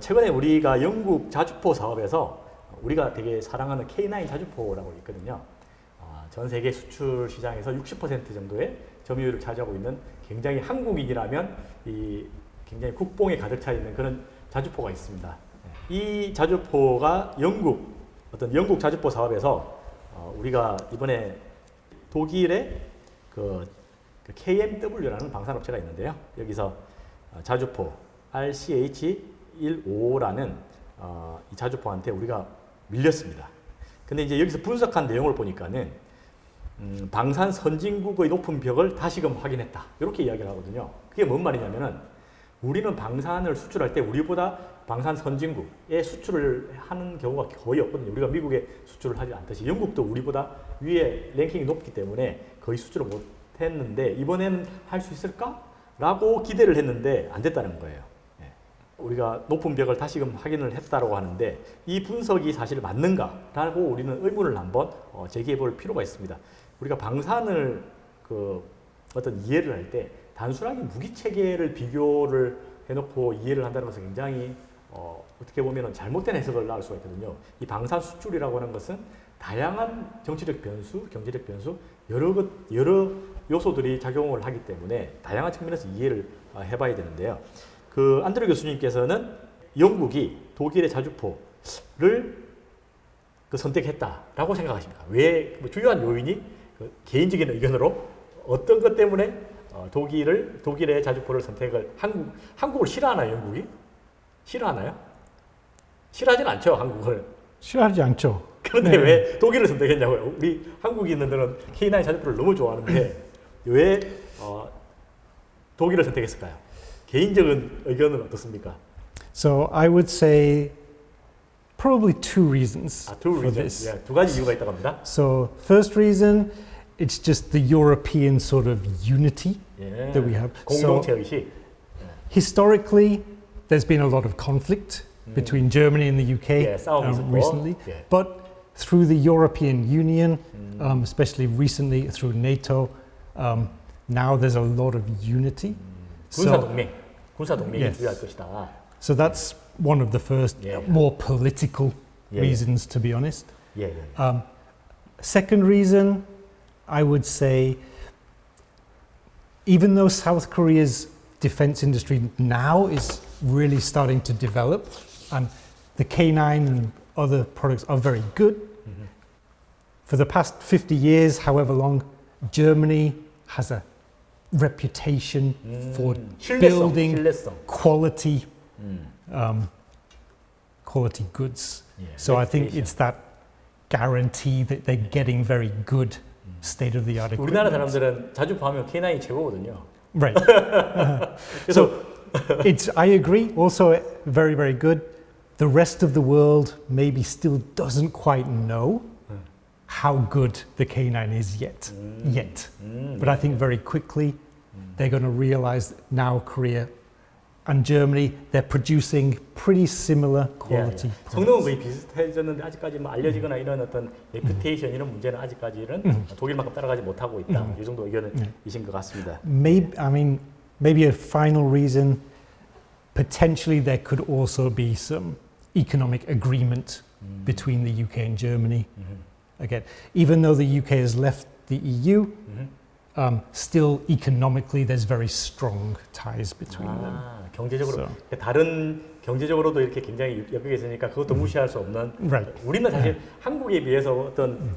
최근에 우리가 영국 자주포 사업에서 우리가 되게 사랑하는 K9 자주포라고 있거든요. 전 세계 수출 시장에서 60% 정도의 점유율을 차지하고 있는 굉장히 한국인이라면 이 굉장히 국뽕에 가득 차 있는 그런 자주포가 있습니다. 이 자주포가 영국 자주포 사업에서 우리가 이번에 독일의 그 KMW라는 방산업체가 있는데요. 여기서 자주포 RCH15라는 이 자주포한테 우리가 밀렸습니다. 근데 이제 여기서 분석한 내용을 보니까는 방산 선진국의 높은 벽을 다시금 확인했다. 이렇게 이야기를 하거든요. 그게 뭔 말이냐면은 우리는 방산을 수출할 때 우리보다 방산 선진국에 수출을 하는 경우가 거의 없거든요. 우리가 미국에 수출을 하지 않듯이 영국도 우리보다 위에 랭킹이 높기 때문에 거의 수출을 못 했는데 이번에는 할 수 있을까? 라고 기대를 했는데 안 됐다는 거예요. 우리가 높은 벽을 다시금 확인을 했다고 하는데 이 분석이 사실 맞는가라고 우리는 의문을 한번 제기해 볼 필요가 있습니다. 우리가 방산을 어떤 이해를 할 때 단순하게 무기 체계를 비교를 해놓고 이해를 한다는 것은 굉장히 어떻게 보면 잘못된 해석을 낳을 수가 있거든요. 이 방산 수출이라고 하는 것은 다양한 정치적 변수, 경제적 변수, 여러 요소들이 작용을 하기 때문에 다양한 측면에서 이해를 해봐야 되는데요. 안드레 교수님께서는 영국이 독일의 자주포를 선택했다라고 생각하십니까? 왜 주요한 요인이 개인적인 의견으로 어떤 것 때문에 독일의 자주포를 선택을 한국을 싫어하나요, 영국이? 싫어하나요? 싫어하진 않죠, 한국을. 싫어하지 않죠. 그런데 왜 독일을 선택했냐고요? 우리 한국인들은 K9 자주포를 너무 좋아하는데 왜 독일을 선택했을까요? 개인적인 의견은 어떻습니까? So I would say probably two reasons two for reasons. this. 두 가지 이유가 있다고 합니다. So first reason, it's just the European sort of unity that we have. 공동체 의식. Historically, there's been a lot of conflict between Germany and the UK recently, but through the European Union, especially recently through NATO, now there's a lot of unity. 군사 동맹이 주요할 것이다. So that's one of the first more political reasons, to be honest. Second reason, I would say, even though South Korea's defense industry now is really starting to develop, and the K9 and other products are very good, for the past 50 years, however long, Germany has a reputation for building quality goods. So I think it's that guarantee that they're getting very good state-of-the-art equipment. 우리나라 사람들은 자주포 하면 K9이 최고거든요. Right. So I agree, also very, very good. The rest of the world maybe still doesn't quite know how good the K9 is yet. But I think very quickly they're going to realize that now Korea and Germany, they're producing pretty similar quality products. 성능은 거의 비슷해졌는데 아직까지 알려지거나 이런 어떤 레퓨테이션 이런 문제는 아직까지는 독일만큼 따라가지 못하고 있다. 이 정도 의견이신 것 같습니다. Maybe a final reason, potentially there could also be some economic agreement between the UK and Germany. Again, even though the UK has left the EU, still economically there's very strong ties between them. 경제적으로 다른 경제적으로도 이렇게 굉장히 엮여 있으니까 그것도 무시할 수 없는. 우리는 사실 한국에 비해서 어떤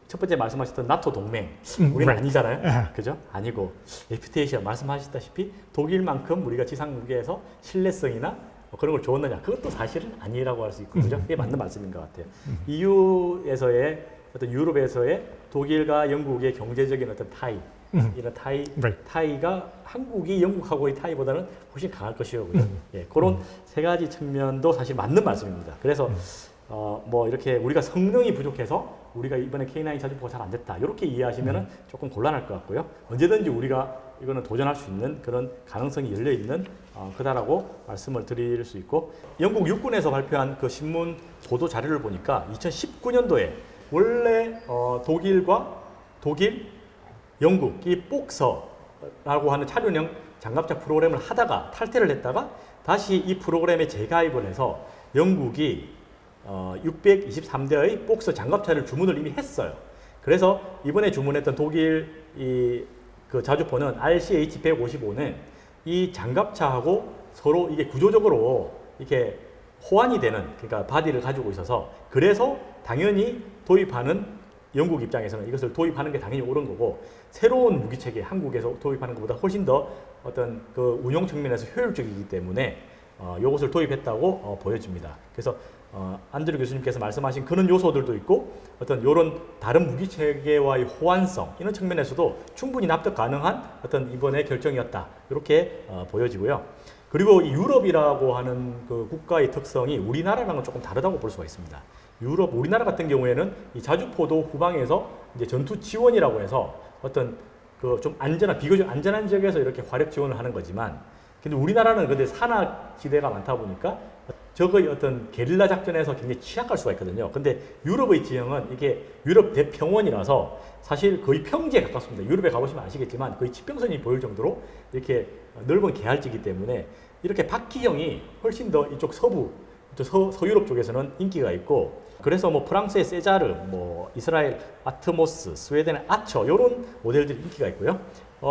첫 번째 말씀하셨던 나토 동맹 우리는 아니잖아요. 그죠? 아니고 레퓨테이션 말씀하셨다시피 독일만큼 우리가 지상무기에서 신뢰성이나 그런 걸 주었느냐 그것도 사실은 아니라고 할 수 있고 그죠? 그게 맞는 말씀인 것 같아요. EU에서의 어떤 유럽에서의 독일과 영국의 경제적인 어떤 타이 이런 타이가 한국이 영국하고의 타이보다는 훨씬 강할 것이요. 그런 세 가지 측면도 사실 맞는 말씀입니다. 그래서 이렇게 우리가 성능이 부족해서 우리가 이번에 K9 자주포가 잘 안 됐다 이렇게 이해하시면 조금 곤란할 것 같고요. 언제든지 우리가 이거는 도전할 수 있는 그런 가능성이 열려 있는 거다라고 말씀을 드릴 수 있고 영국 육군에서 발표한 그 신문 보도 자료를 보니까 2019년도에 원래 독일, 영국 이 복서라고 하는 차륜형 장갑차 프로그램을 하다가 탈퇴를 했다가 다시 이 프로그램에 재가입을 해서 영국이 623대의 복서 장갑차를 주문을 이미 했어요. 그래서 이번에 주문했던 독일 그 자주포는 RCH-155는 이 장갑차하고 서로 이게 구조적으로 이렇게 호환이 되는, 그러니까 바디를 가지고 있어서, 그래서 당연히 도입하는 영국 입장에서는 이것을 도입하는 게 당연히 옳은 거고, 새로운 무기 체계 한국에서 도입하는 것보다 훨씬 더 어떤 그 운용 측면에서 효율적이기 때문에 이것을 도입했다고 보여집니다. 그래서 안드류 교수님께서 말씀하신 그런 요소들도 있고, 어떤 이런 다른 무기 체계와의 호환성, 이런 측면에서도 충분히 납득 가능한 어떤 이번의 결정이었다, 이렇게 보여지고요. 그리고 이 유럽이라고 하는 그 국가의 특성이 우리나라랑은 조금 다르다고 볼 수가 있습니다. 우리나라 같은 경우에는 이 자주포도 후방에서 이제 전투 지원이라고 해서 어떤 그 좀 비교적 안전한 지역에서 이렇게 화력 지원을 하는 거지만, 근데 우리나라는 근데 산악지대가 많다 보니까 적의 어떤 게릴라 작전에서 굉장히 취약할 수가 있거든요. 근데 유럽의 지형은 이게 유럽 대평원이라서 사실 거의 평지에 가깝습니다. 유럽에 가보시면 아시겠지만 거의 지평선이 보일 정도로 이렇게 넓은 계할지이기 때문에 이렇게 바퀴형이 훨씬 더 이쪽 서유럽 쪽에서는 인기가 있고, 그래서 뭐 프랑스의 세자르, 뭐 이스라엘 아트모스, 스웨덴의 아처, 이런 모델들이 인기가 있고요.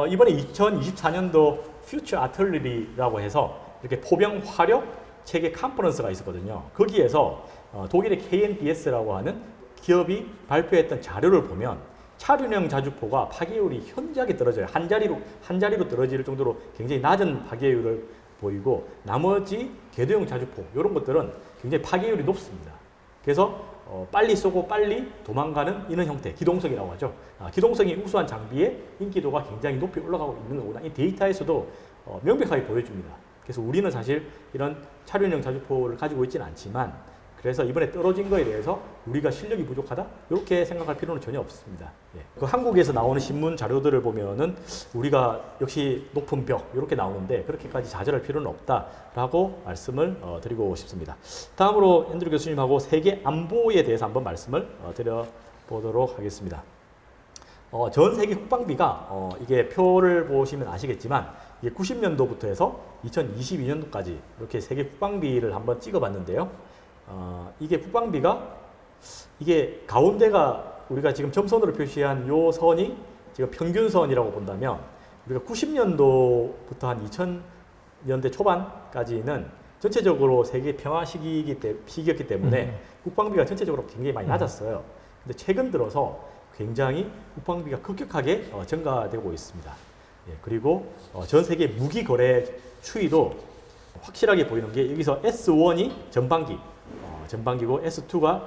이번에 2024년도 퓨처 아틀리리라고 해서 이렇게 포병 화력 체계 컨퍼런스가 있었거든요. 거기에서 독일의 KNDS라고 하는 기업이 발표했던 자료를 보면 차륜형 자주포가 파괴율이 현저하게 떨어져요. 한 자리로 떨어질 정도로 굉장히 낮은 파괴율을 보이고, 나머지 궤도형 자주포 이런 것들은 굉장히 파괴율이 높습니다. 그래서 빨리 쏘고 빨리 도망가는 이런 형태, 기동성이라고 하죠. 기동성이 우수한 장비의 인기도가 굉장히 높이 올라가고 있는 거구나. 이 데이터에서도 명백하게 보여줍니다. 그래서 우리는 사실 이런 차륜형 자주포를 가지고 있지는 않지만, 그래서 이번에 떨어진 거에 대해서 우리가 실력이 부족하다? 이렇게 생각할 필요는 전혀 없습니다. 예. 그 한국에서 나오는 신문 자료들을 보면은 우리가 역시 높은 벽 이렇게 나오는데 그렇게까지 좌절할 필요는 없다라고 말씀을 드리고 싶습니다. 다음으로 앤드류 교수님하고 세계 안보에 대해서 한번 말씀을 드려보도록 하겠습니다. 전 세계 국방비가 이게 표를 보시면 아시겠지만 이게 90년도부터 해서 2022년도까지 이렇게 세계 국방비를 한번 찍어봤는데요. 이게 국방비가 이게 가운데가 우리가 지금 점선으로 표시한 요 선이 지금 평균선이라고 본다면, 우리가 90년도부터 한 2000년대 초반까지는 전체적으로 세계 평화 시기였기 때문에 국방비가 전체적으로 굉장히 많이 낮았어요. 근데 최근 들어서 굉장히 국방비가 급격하게 증가되고 있습니다. 예, 그리고 전 세계 무기 거래 추이도 확실하게 보이는 게, 여기서 S1이 전반기고 S2가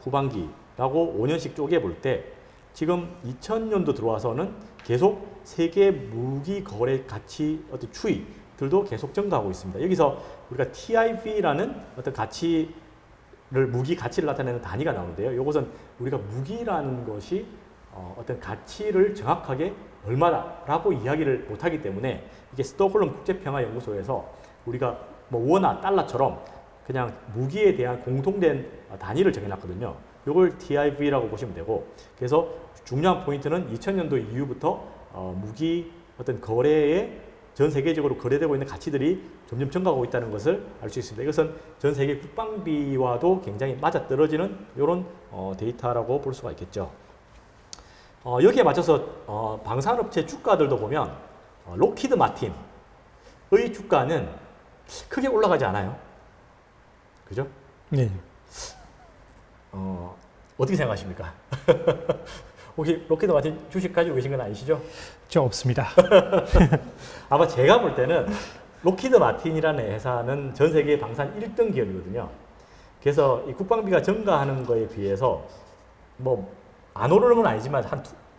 후반기라고 5년씩 쪼개볼 때, 지금 2000년도 들어와서는 계속 세계 무기 거래 가치 어떤 추이들도 계속 증가하고 있습니다. 여기서 우리가 TIV라는 어떤 무기 가치를 나타내는 단위가 나오는데요. 이것은 우리가 무기라는 것이 어떤 가치를 정확하게 얼마다라고 이야기를 못하기 때문에, 이게 스톡홀름 국제평화연구소에서 우리가 뭐 원화, 달러처럼 그냥 무기에 대한 공통된 단위를 정해놨거든요. 이걸 TIV라고 보시면 되고, 그래서 중요한 포인트는 2000년도 이후부터 무기 어떤 거래에 전 세계적으로 거래되고 있는 가치들이 점점 증가하고 있다는 것을 알 수 있습니다. 이것은 전 세계 국방비와도 굉장히 맞아떨어지는 이런 데이터라고 볼 수가 있겠죠. 여기에 맞춰서 방산업체 주가들도 보면 록히드 마틴의 주가는 크게 올라가지 않아요. 그죠? 네. 어떻게 생각하십니까? 혹시 록히드 마틴 주식 가지고 계신 건 아니시죠? 저 없습니다. 아마 제가 볼 때는 록히드 마틴이라는 회사는 전 세계 방산 1등 기업이거든요. 그래서 이 국방비가 증가하는 거에 비해서 뭐 안 오르는 건 아니지만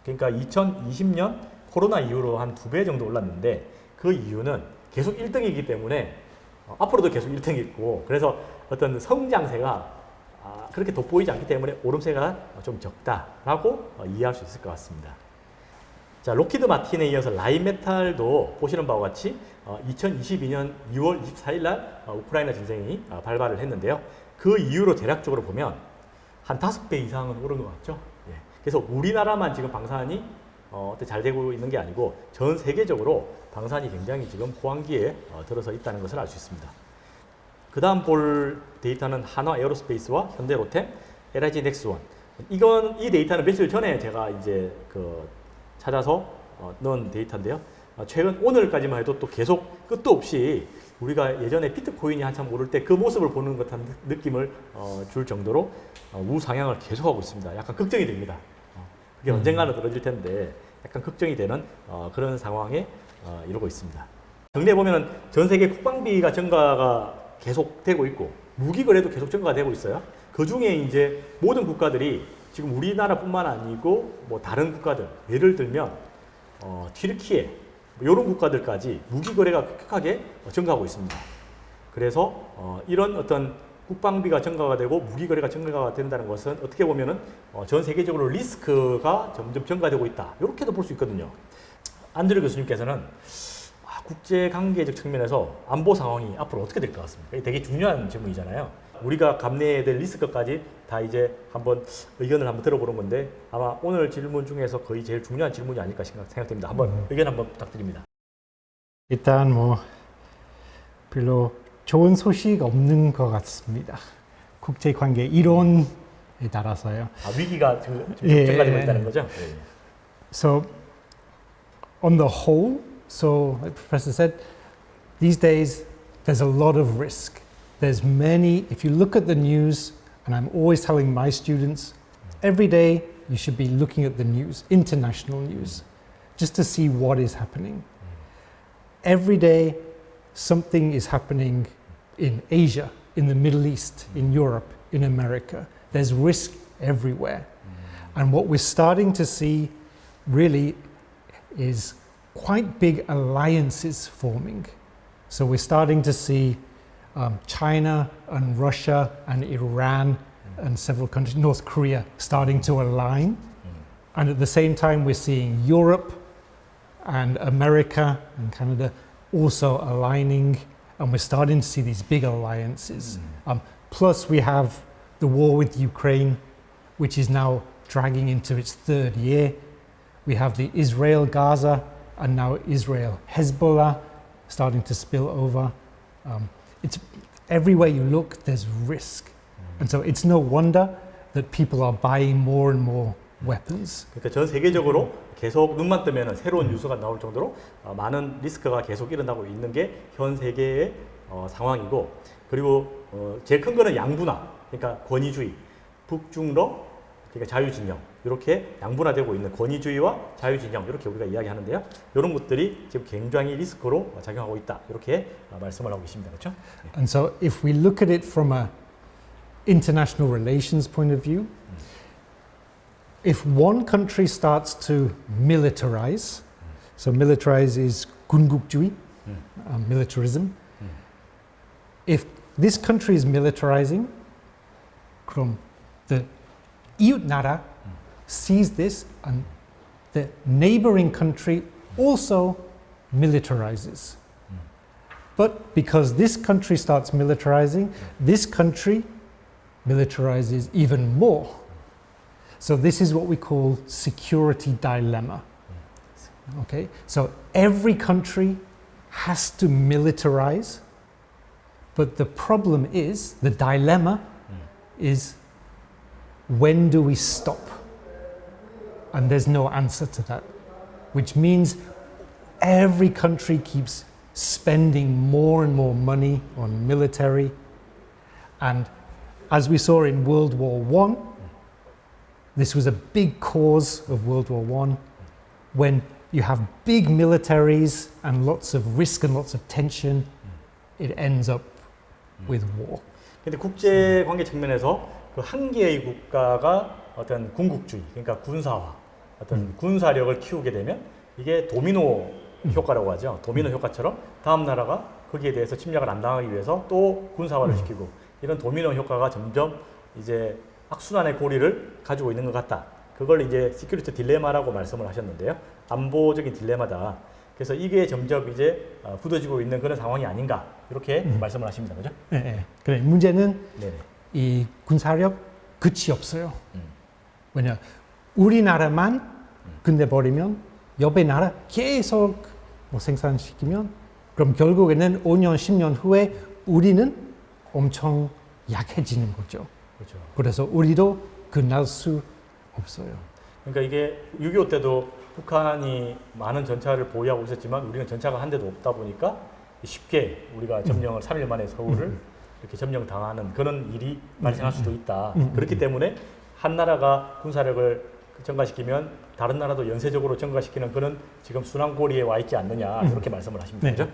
그러니까 2020년 코로나 이후로 한 2배 정도 올랐는데, 그 이유는 계속 1등이기 때문에 앞으로도 계속 1등이고, 그래서 어떤 성장세가 그렇게 돋보이지 않기 때문에 오름세가 좀 적다라고 이해할 수 있을 것 같습니다. 자, 록히드 마틴에 이어서 라인메탈도 보시는 바와 같이 2022년 2월 24일 날 우크라이나 전쟁이 발발을 했는데요. 그 이후로 대략적으로 보면 한 5배 이상은 오른 것 같죠. 예. 그래서 우리나라만 지금 방산이 잘 되고 있는 게 아니고 전 세계적으로 방산이 굉장히 지금 호황기에 들어서 있다는 것을 알 수 있습니다. 그 다음 볼 데이터는 한화 에어로스페이스와 현대로템, LIG 넥스원. 이 데이터는 며칠 전에 제가 이제 찾아서 넣은 데이터인데요. 최근 오늘까지만 해도 또 계속 끝도 없이 우리가 예전에 비트코인이 한참 오를 때 그 모습을 보는 듯한 느낌을 줄 정도로 우상향을 계속하고 있습니다. 약간 걱정이 됩니다. 그게 언젠가는 떨어질 텐데 약간 걱정이 되는 그런 상황에 이루고 있습니다. 정리해 보면 전 세계 국방비가 증가가 계속되고 있고 무기 거래도 계속 증가가 되고 있어요. 그 중에 이제 모든 국가들이 지금 우리나라뿐만 아니고 뭐 다른 국가들 예를 들면 튀르키예 이런 국가들까지 무기 거래가 급격하게 증가하고 있습니다. 그래서 이런 어떤 국방비가 증가가 되고 무기 거래가 증가가 된다는 것은 어떻게 보면은 전 세계적으로 리스크가 점점 증가되고 있다. 이렇게도 볼 수 있거든요. 안드레 교수님께서는 국제 관계적 측면에서 안보 상황이 앞으로 어떻게 될 것 같습니까? 되게 중요한 질문이잖아요. 우리가 감내해야 될 리스크까지 다 이제 한번 의견을 한번 들어보는 건데 아마 오늘 질문 중에서 거의 제일 중요한 질문이 아닐까 생각됩니다. 한번 의견 한번 부탁드립니다. 일단 뭐 별로 좋은 소식 없는 것 같습니다. 국제 관계 이론에 따라서요. 위기가 지금 예. 증가되고 있다는 거죠? So on the whole, so like Professor said, these days there's a lot of risk. There's many, if you look at the news, and I'm always telling my students, every day you should be looking at the news, international news, just to see what is happening. Every day something is happening in Asia, in the Middle East, in Europe, in America. There's risk everywhere. And what we're starting to see really is quite big alliances forming. So we're starting to see China and Russia and Iran and several countries, North Korea, starting to align. And at the same time, we're seeing Europe and America and Canada also aligning, and we're starting to see these big alliances. Plus, we have the war with Ukraine, which is now dragging into its third year. We have the Israel-Gaza and now Israel-Hezbollah starting to spill over. It's everywhere you look, there's risk. And so it's no wonder that people are buying more and more weapons. 그러니까 전 세계적으로 계속 눈만 뜨면 새로운 뉴스가 나올 정도로 많은 리스크가 계속 일어나고 있는 게 현 세계의 상황이고, 그리고 제일 큰 거는 양분화, 그러니까 권위주의, 북중러, 그러니까 자유진영, 이렇게 양분화되고 있는 권위주의와 자유진영, 이렇게 우리가 이야기하는데요. 이런 것들이 지금 굉장히 리스크로 작용하고 있다, 이렇게 말씀을 하고 계십니다. 그렇죠? And so if we look at it from a international relations point of view, if one country starts to militarize, so militarize is 군국주의, militarism. If this country is militarizing, 그럼 the 이웃 나라 sees this and the neighboring country also militarizes. But because this country starts militarizing, this country militarizes even more. So this is what we call security dilemma. Okay, so every country has to militarize, but the problem is, the dilemma is, when do we stop? And there's no answer to that, which means every country keeps spending more and more money on military. And as we saw in World War I, this was a big cause of World War I, when you have big militaries and lots of risk and lots of tension, it ends up with war. 근데 국제 관계 측면에서 그 한 개의 국가가 어떤 군국주의, 그러니까 군사화, 어떤 군사력을 키우게 되면 이게 도미노 효과라고 하죠. 도미노 효과처럼 다음 나라가 거기에 대해서 침략을 안 당하기 위해서 또 군사화를 시키고, 이런 도미노 효과가 점점 이제 악순환의 고리를 가지고 있는 것 같다. 그걸 이제 시큐리티 딜레마라고 말씀을 하셨는데요. 안보적인 딜레마다. 그래서 이게 점점 이제 굳어지고 있는 그런 상황이 아닌가, 이렇게 말씀을 하십니다. 그죠? 네. 그래, 문제는 네네. 이 군사력 끝이 없어요. 왜냐, 우리나라만 끝내버리면 옆에 나라 계속 뭐 생산시키면, 그럼 결국에는 5년, 10년 후에 우리는 엄청 약해지는 거죠. 그렇죠. 그래서 우리도 끝날 수 없어요. 그러니까 이게 6.25 때도 북한이 많은 전차를 보유하고 있었지만 우리는 전차가 한 대도 없다 보니까 쉽게 우리가 점령을 3일 만에 서울을 이렇게 점령당하는 그런 일이 발생할 수도 있다. 그렇기 때문에 한 나라가 군사력을 증가시키면 다른 나라도 연쇄적으로 증가시키는 그런 지금 순환고리에 와 있지 않느냐 이렇게 말씀을 하십니다. 네. 그죠?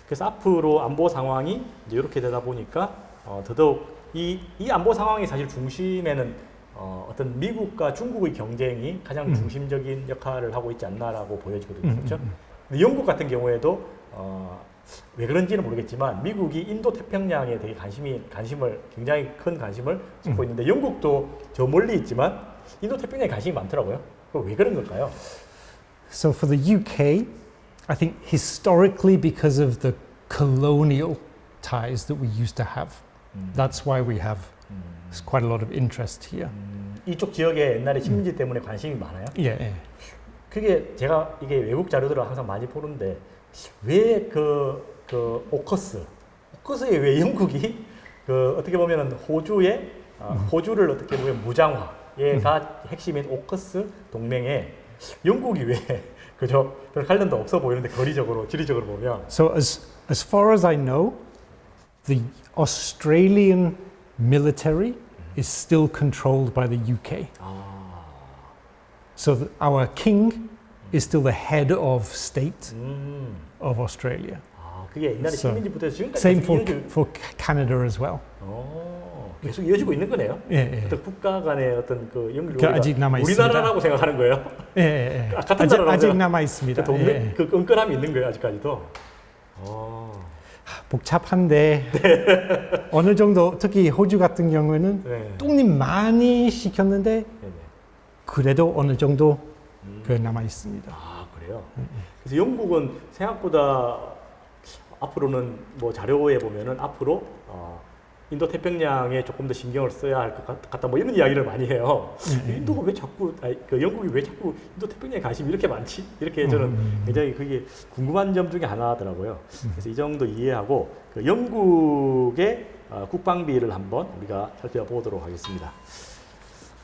그래서 앞으로 안보 상황이 이제 이렇게 되다 보니까 더더욱 이 안보 상황이 사실 중심에는 어떤 미국과 중국의 경쟁이 가장 중심적인 역할을 하고 있지 않나라고 보여지거든요. 그렇죠? 근데 영국 같은 경우에도 왜 그런지는 모르겠지만 미국이 인도 태평양에 되게 관심을 굉장히 큰 관심을 쏟고 있는데 영국도 저 멀리 있지만 인도 태평양에 관심이 많더라고요. 그럼 왜 그런 걸까요? So for the UK, I think historically because of the colonial ties that we used to have, that's why we have quite a lot of interest here. 이쪽 지역에 옛날에 식민지 때문에 관심이 많아요. Yeah. 그게 제가 이게 외국 자료들을 항상 많이 보는데 왜 그 오커스에 왜 영국이 그 어떻게 보면은 호주의 호주를 어떻게 보면 무장화가 핵심인 오커스 동맹에 영국이 왜 그저 별 관련도 없어 보이는데 거리적으로 지리적으로 보면 So as far as I know, the Australian military is still controlled by the UK. So our king is still the head of state of Australia. 그게 옛날에 So, 식민지부터 지금까지 Same 계속 for Canada as well. 계속 이어지고 있는 거네요. 예. 어떤 국가 간의 어떤 그 연결 그 아직 남아 있습니다. 우리나라라고 생각하는 거예요. 예. 같은 나라라고 아직 남아 있습니다. 그 동맹 그 끈끈함이 있는 거예요 아직까지도. 복잡한데 어느 정도 특히 호주 같은 경우에는 네. 독립 많이 시켰는데 네네. 그래도 어느 정도 그 남아 있습니다. 그래요. 그래서 영국은 생각보다 앞으로는 뭐 자료에 보면은 앞으로 인도 태평양에 조금 더 신경을 써야 할 것 같다 뭐 이런 이야기를 많이 해요. 인도가 왜 자꾸 그 영국이 왜 자꾸 인도 태평양에 관심이 이렇게 많지? 이렇게 저는 굉장히 그게 궁금한 점 중에 하나더라고요. 그래서 이 정도 이해하고 그 영국의 국방비를 한번 우리가 살펴보도록 하겠습니다.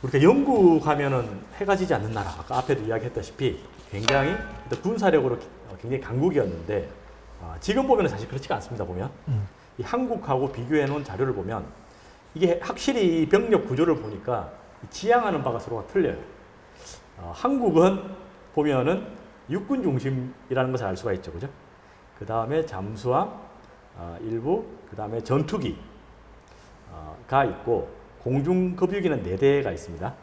우리가 영국 하면은 해가 지지 않는 나라, 아까 앞에도 이야기했다시피 굉장히 군사력으로 굉장히 강국이었는데 지금 보면 사실 그렇지가 않습니다. 보면 이 한국하고 비교해 놓은 자료를 보면 이게 확실히 이 병력 구조를 보니까 지향하는 바가 서로가 틀려요. 한국은 보면은 육군 중심이라는 것을 알 수가 있죠, 그죠? 그 다음에 잠수함 일부, 그 다음에 전투기가 있고 공중급유기는 4대가 있습니다.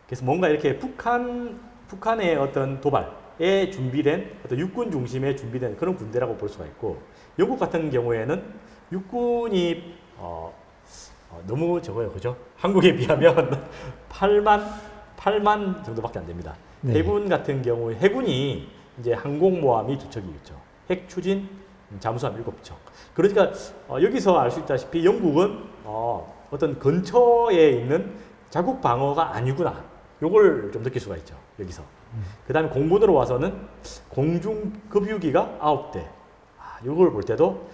그래서 뭔가 이렇게 북한의 어떤 도발에 준비된 어떤 육군 중심에 준비된 그런 군대라고 볼 수가 있고 영국 같은 경우에는 육군이 너무 적어요, 그죠? 한국에 비하면 8만 정도밖에 안 됩니다. 네. 해군 같은 경우에 해군이 이제 항공모함이 2척이 있죠. 핵추진 잠수함 7척. 그러니까 여기서 알 수 있다시피 영국은 어떤 근처에 있는 자국 방어가 아니구나. 요걸 좀 느낄 수가 있죠. 여기서. 그 다음에 공군으로 와서는 공중급유기가 9대. 요걸 볼 때도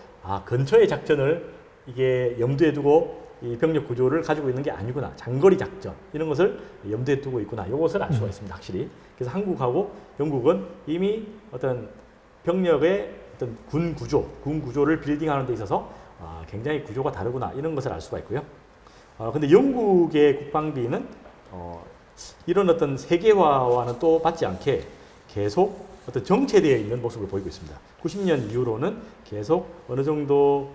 근처의 작전을 이게 염두에 두고 이 병력 구조를 가지고 있는 게 아니구나. 장거리 작전 이런 것을 염두에 두고 있구나. 요것을 알 수가 있습니다. 확실히. 그래서 한국하고 영국은 이미 어떤 병력의 어떤 군 구조를 빌딩하는 데 있어서 굉장히 구조가 다르구나. 이런 것을 알 수가 있고요. 근데 영국의 국방비는 이런 어떤 세계화와는 또 받지 않게 계속 어떤 정체되어 있는 모습을 보이고 있습니다. 90년 이후로는 계속 어느 정도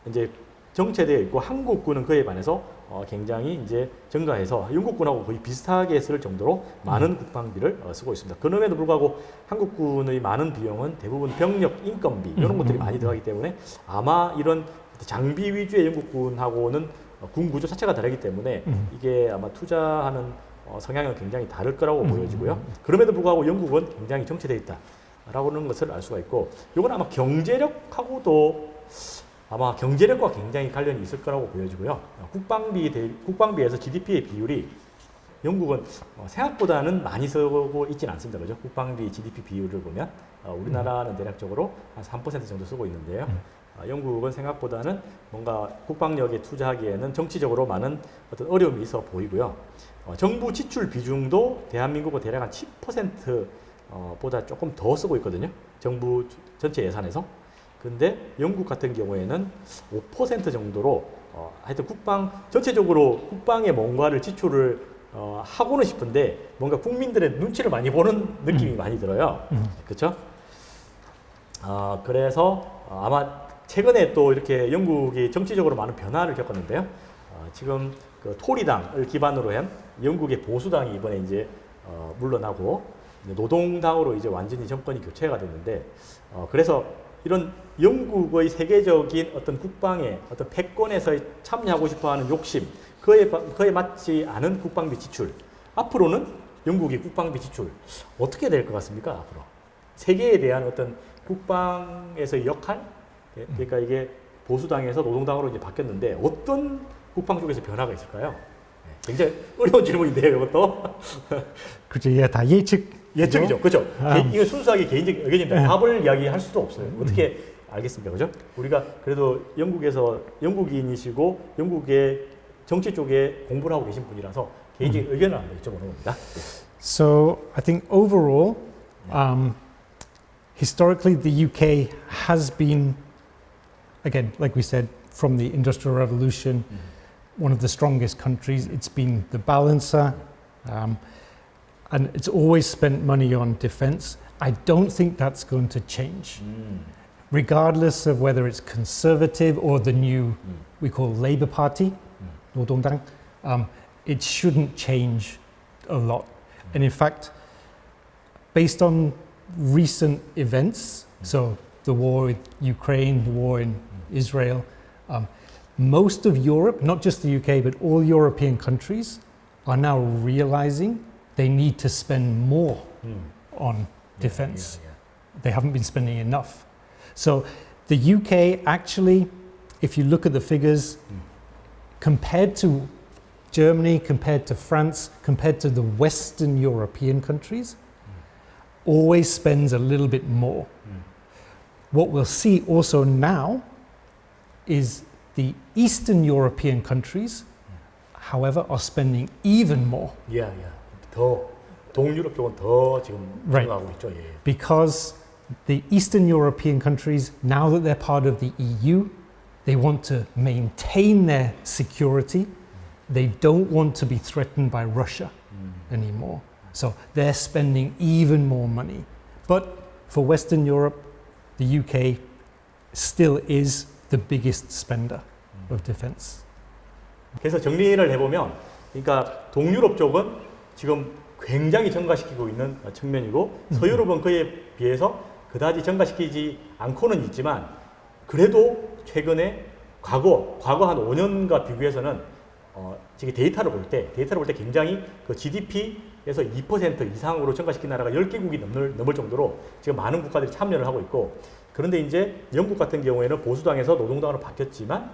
이제 정체되어 있고 한국군은 그에 반해서 굉장히 이제 증가해서 영국군하고 거의 비슷하게 쓸 정도로 많은 국방비를 쓰고 있습니다. 그럼에도 불구하고 한국군의 많은 비용은 대부분 병력 인건비 이런 것들이 많이 들어가기 때문에 아마 이런 장비 위주의 영국군하고는 군 구조 자체가 다르기 때문에 이게 아마 투자하는 성향은 굉장히 다를 거라고 보여지고요. 그럼에도 불구하고 영국은 굉장히 정체되어 있다라는 것을 알 수가 있고 이건 아마 경제력과 굉장히 관련이 있을 거라고 보여지고요. 국방비에서 GDP의 비율이 영국은 생각보다는 많이 쓰고 있지는 않습니다. 그죠? 국방비 GDP 비율을 보면 우리나라는 대략적으로 한 3% 정도 쓰고 있는데요. 영국은 생각보다는 뭔가 국방력에 투자하기에는 정치적으로 많은 어떤 어려움이 있어 보이고요. 정부 지출 비중도 대한민국은 대략 한 10% 보다 조금 더 쓰고 있거든요. 정부 전체 예산에서. 근데 영국 같은 경우에는 5% 정도로 하여튼 전체적으로 국방에 뭔가를 지출을 하고는 싶은데 뭔가 국민들의 눈치를 많이 보는 느낌이 많이 들어요. 그렇죠? 그래서 아마 최근에 또 이렇게 영국이 정치적으로 많은 변화를 겪었는데요. 지금 그 토리당을 기반으로 한 영국의 보수당이 이번에 이제 물러나고 노동당으로 이제 완전히 정권이 교체가 됐는데 그래서 이런 영국의 세계적인 어떤 국방의 어떤 패권에서 참여하고 싶어하는 욕심, 그에 맞지 않은 국방비 지출. 앞으로는 영국이 국방비 지출 어떻게 될 것 같습니까? 앞으로 세계에 대한 어떤 국방에서의 역할, 그러니까 이게 보수당에서 노동당으로 이제 바뀌었는데 어떤 국방 쪽에서 변화가 있을까요? 굉장히 어려운 질문인데요, 이것도. 그죠? 예, 다 예측이죠, 그죠? 이거 순수하게 개인적 의견입니다. 답을 이야기할 수도 없어요. 어떻게 알겠습니까, 그죠? 우리가 그래도 영국인이시고 영국의 정치 쪽에 공부를 하고 계신 분이라서 개인적인 의견을 한번 여쭤보는 겁니다. So I think overall, historically, the UK has been, again, like we said, from the Industrial Revolution, one of the strongest countries. It's been the balancer, and it's always spent money on defence. I don't think that's going to change, regardless of whether it's Conservative or the new, we call Labour Party, 노동당. It shouldn't change a lot. And in fact, based on recent events, so the war with Ukraine, the war in Israel, most of Europe, not just the UK, but all European countries are now realizing they need to spend more on defense. They haven't been spending enough. So the UK actually, if you look at the figures, compared to Germany, compared to France, compared to the Western European countries, always spends a little bit more. What we'll see also now is the Eastern European countries, however, are spending even more. 더 동유럽 쪽은 더 지금 Right. 생각하고 있죠. 예. Because the Eastern European countries, now that they're part of the EU, they want to maintain their security. They don't want to be threatened by Russia anymore. So they're spending even more money. But for Western Europe, the UK still is the biggest spender of defense. 그래서 정리를 해보면, 그러니까 동유럽 쪽은 지금 굉장히 증가시키고 있는 측면이고 서유럽은 그에 비해서 그다지 증가시키지 않고는 있지만 그래도 최근에 과거 한 5년과 비교해서는 지금 데이터를 볼 때 굉장히 그 GDP에서 2% 이상으로 증가시킨 나라가 10개국이 넘을 정도로 지금 많은 국가들이 참여를 하고 있고, 그런데 이제 영국 같은 경우에는 보수당에서 노동당으로 바뀌었지만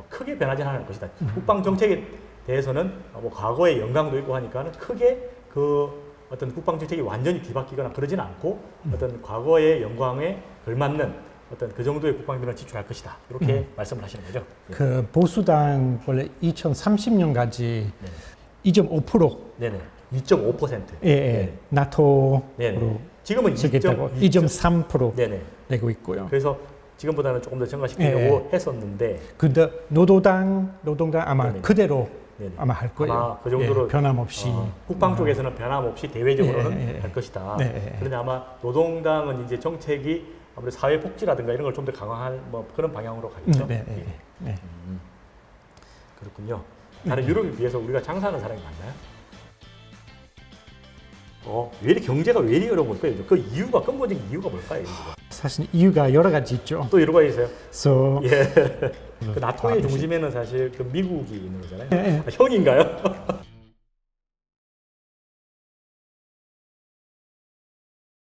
크게 변하지 않을 것이다. 국방 정책에 대해서는 뭐 과거의 영광도 있고 하니까는 크게 그 어떤 국방 정책이 완전히 뒤바뀌거나 그러지는 않고 어떤 과거의 영광에 걸맞는 어떤 그 정도의 국방비를 지출할 것이다. 이렇게 말씀을 하시는 거죠. 그 보수당 원래 2030년까지 2.5% 네네. 2.5%. 예, 나토로 네네. 지금은 2.3% 네네. 내고 있고요. 그래서 지금보다는 조금 더 증가시키려고 했었는데. 근데 노동당 아마 네네. 그대로 네네. 아마 할 거예요. 아마 그 정도로 변함없이. 국방 쪽에서는 변함없이 대외적으로는 예, 예, 예. 할 것이다. 네. 그런데 아마 노동당은 이제 정책이 아무래도 사회복지라든가 이런 걸 좀 더 강화할 뭐 그런 방향으로 가겠죠. 예. 그렇군요. 다른 유럽에 비해서 우리가 장사하는 사람이 많나요? 왜 이렇게 경제가 왜 이리 어려운 걸까요? 그 이유가 근본적인 이유가 뭘까요? 사실 이유가 여러 가지 있죠. 또 여러 가지 있어요. So, 예. 그 나토의 중심에는 사실 그 미국이 있는 거잖아요. 예. 형인가요?